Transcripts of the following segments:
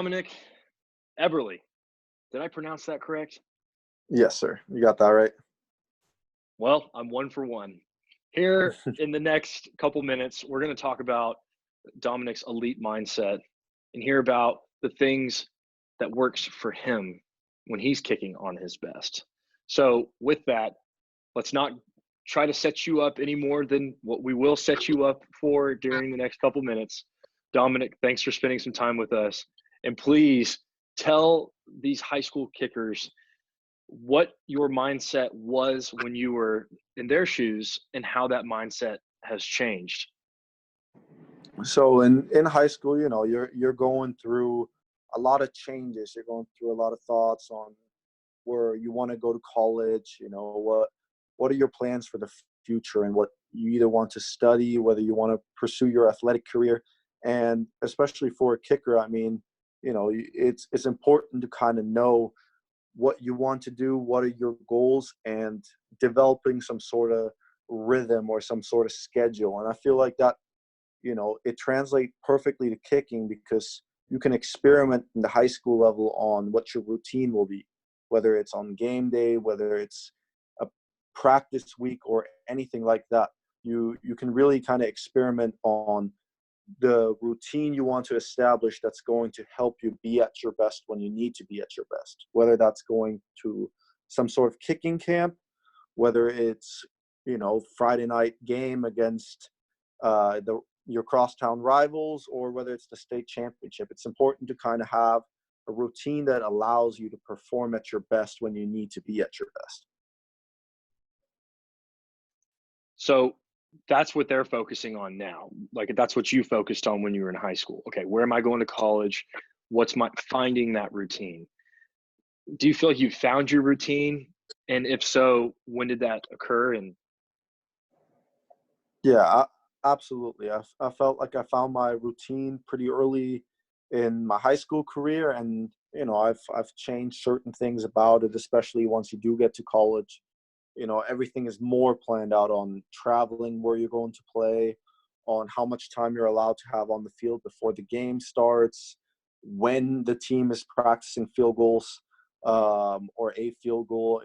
Dominik Eberle. Did I pronounce that correct? Yes, sir. You got that right. Well, I'm 1 for 1. Here in the next couple minutes, we're going to talk about Dominik's elite mindset and hear about the things that works for him when he's kicking on his best. So, with that, let's not try to set you up any more than what we will set you up for during the next couple minutes. Dominik, thanks for spending some time with us. And please tell these high school kickers what your mindset was when you were in their shoes and how that mindset has changed. So in high school, you're going through a lot of changes. You're going through a lot of thoughts on where you want to go to college. What are your plans for the future, and what you either want to study, whether you want to pursue your athletic career, and especially for a kicker. I mean, it's important to kind of know what you want to do, what are your goals, and developing some sort of rhythm or some sort of schedule. And I feel like that, it translates perfectly to kicking, because you can experiment in the high school level on what your routine will be, whether it's on game day, whether it's a practice week or anything like that. You can really kind of experiment on the routine you want to establish that's going to help you be at your best when you need to be at your best, whether that's going to some sort of kicking camp, whether it's Friday night game against your crosstown rivals, or whether it's the state championship. It's important to kind of have a routine that allows you to perform at your best when you need to be at your best. So that's what they're focusing on now. Like, that's what you focused on when you were in high school. Okay, where am I going to college? What's my finding that routine? Do you feel like you found your routine? And if so, when did that occur? And Yeah, absolutely. I felt like I found my routine pretty early in my high school career, and I've changed certain things about it, especially once you do get to college. Everything is more planned out on traveling, where you're going to play, on how much time you're allowed to have on the field before the game starts, when the team is practicing field goals, or a field goal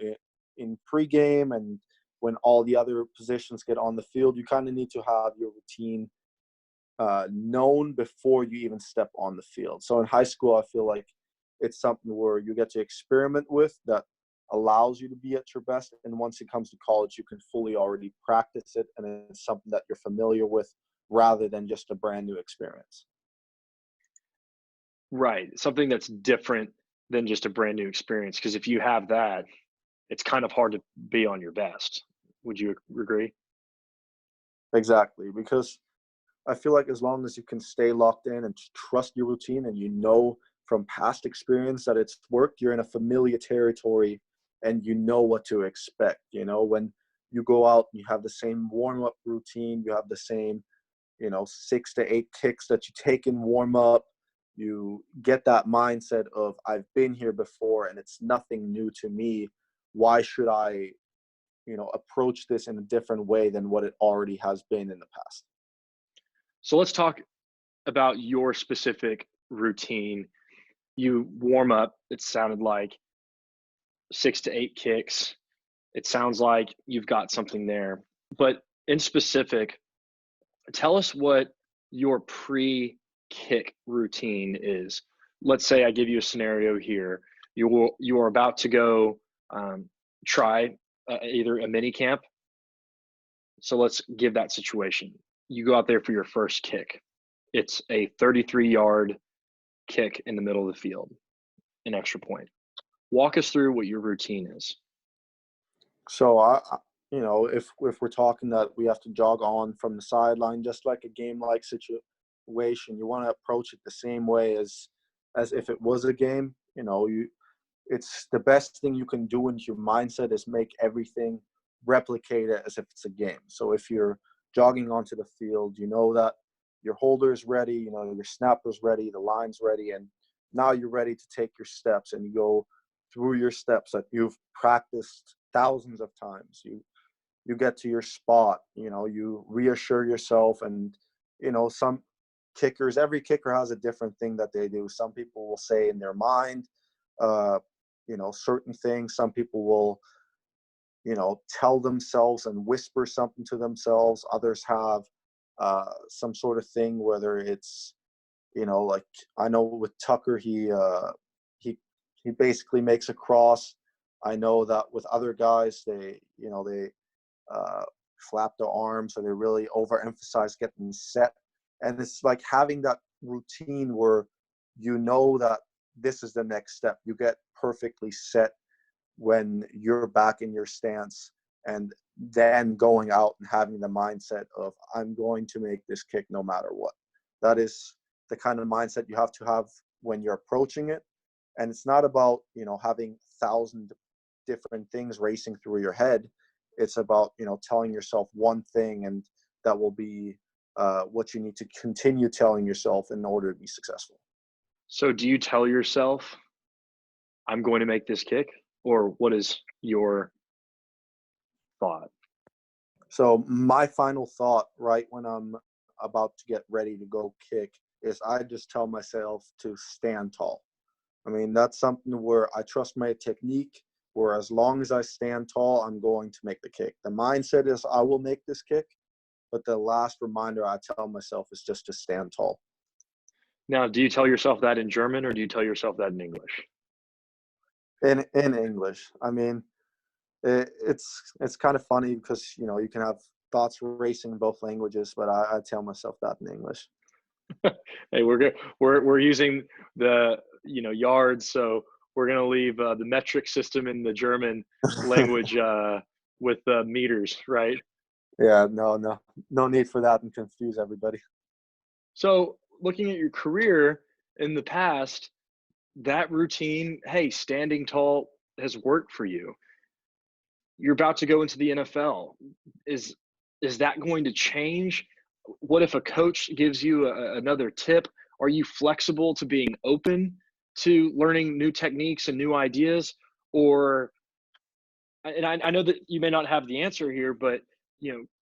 in pregame, and when all the other positions get on the field. You kind of need to have your routine known before you even step on the field. So in high school, I feel like it's something where you get to experiment with that allows you to be at your best. And once it comes to college, you can fully already practice it, and it's something that you're familiar with rather than just a brand new experience. right, something that's different than just a brand new experience. Because if you have that, it's kind of hard to be on your best. Would you agree? Exactly, because I feel like as long as you can stay locked in and trust your routine, and from past experience that it's worked, you're in a familiar territory and you know what to expect. When you go out, you have the same warm-up routine, you have the same 6 to 8 kicks that you take in warm-up. You get that mindset of, I've been here before and it's nothing new to me. Why should I approach this in a different way than what it already has been in the past? So let's talk about your specific routine. You warm up, it sounded like 6 to 8 kicks. It sounds like you've got something there. But in specific, tell us what your pre-kick routine is. Let's say I give you a scenario here. You are about to go try either a mini camp. So let's give that situation. You go out there for your first kick. It's a 33-yard kick in the middle of the field, an extra point. Walk us through what your routine is. So if we're talking that we have to jog on from the sideline, just like a game-like situation, you want to approach it the same way as if it was a game. It's the best thing you can do in your mindset is make everything replicate it as if it's a game. So if you're jogging onto the field, you know that your holder's ready, your snapper's ready, the line's ready, and now you're ready to take your steps, and you go through your steps that you've practiced thousands of times. You get to your spot, you reassure yourself, and some kickers, every kicker has a different thing that they do. Some people will say in their mind, certain things. Some people will, tell themselves and whisper something to themselves. Others have some sort of thing, whether it's, like I know with Tucker, he basically makes a cross. I know that with other guys, they flap their arms, or they really overemphasize getting set. And it's like having that routine where that this is the next step. You get perfectly set when you're back in your stance, and then going out and having the mindset of, I'm going to make this kick no matter what. That is the kind of mindset you have to have when you're approaching it. And it's not about, having 1,000 different things racing through your head. It's about, telling yourself one thing, and that will be what you need to continue telling yourself in order to be successful. So do you tell yourself, I'm going to make this kick? Or what is your thought? So my final thought, right when I'm about to get ready to go kick, is I just tell myself to stand tall. I mean, that's something where I trust my technique, where as long as I stand tall, I'm going to make the kick. The mindset is I will make this kick, but the last reminder I tell myself is just to stand tall. Now, do you tell yourself that in German, or do you tell yourself that in English? In English. I mean, it's kind of funny because, you can have thoughts racing in both languages, but I tell myself that in English. Hey, we're good. We're using the yards, so we're gonna leave the metric system in the German language with meters, right? Yeah, no need for that and confuse everybody. So, looking at your career in the past, that routine, hey, standing tall has worked for you. You're about to go into the NFL. Is is that going to change? What if a coach gives you another tip? Are you flexible to being open to learning new techniques and new ideas? Or, and I know that you may not have the answer here, but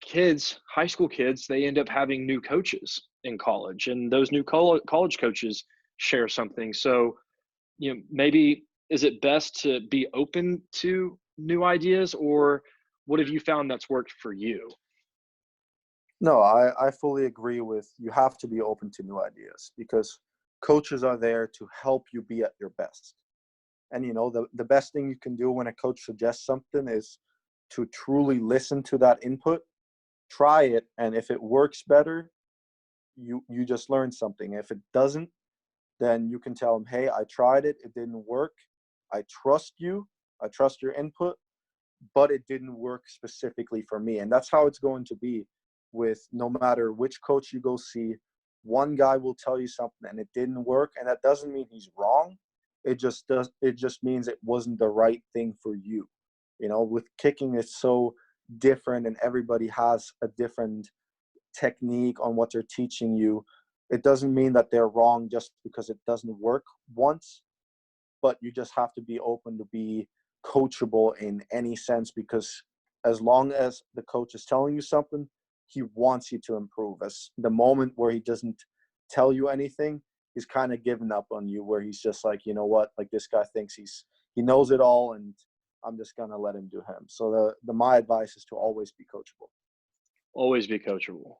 kids, high school kids, they end up having new coaches in college, and those new college coaches share something. So, maybe is it best to be open to new ideas, or what have you found that's worked for you? No, I fully agree with, you have to be open to new ideas, because coaches are there to help you be at your best. And, the best thing you can do when a coach suggests something is to truly listen to that input, try it, and if it works better, you just learned something. If it doesn't, then you can tell them, hey, I tried it, it didn't work. I trust you, I trust your input, but it didn't work specifically for me. And that's how it's going to be with no matter which coach you go see. One guy will tell you something and it didn't work, and that doesn't mean he's wrong. It just means it wasn't the right thing for you. With kicking, it's so different, and everybody has a different technique on what they're teaching you. It doesn't mean that they're wrong just because it doesn't work once, but you just have to be open to be coachable in any sense, because as long as the coach is telling you something, he wants you to improve. As the moment where he doesn't tell you anything, he's kind of given up on you, where he's just like, you know what, like this guy thinks he knows it all, and I'm just gonna let him do him. So my advice is to always be coachable. Always be coachable.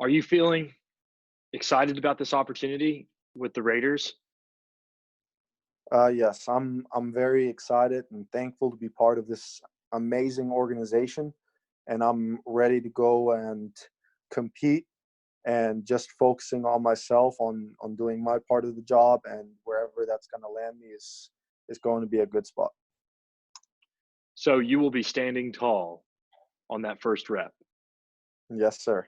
Are you feeling excited about this opportunity with the Raiders? Yes, I'm very excited and thankful to be part of this amazing organization, and I'm ready to go and compete, and just focusing on myself, on doing my part of the job, and wherever that's going to land me is going to be a good spot. So you will be standing tall on that first rep. Yes, sir.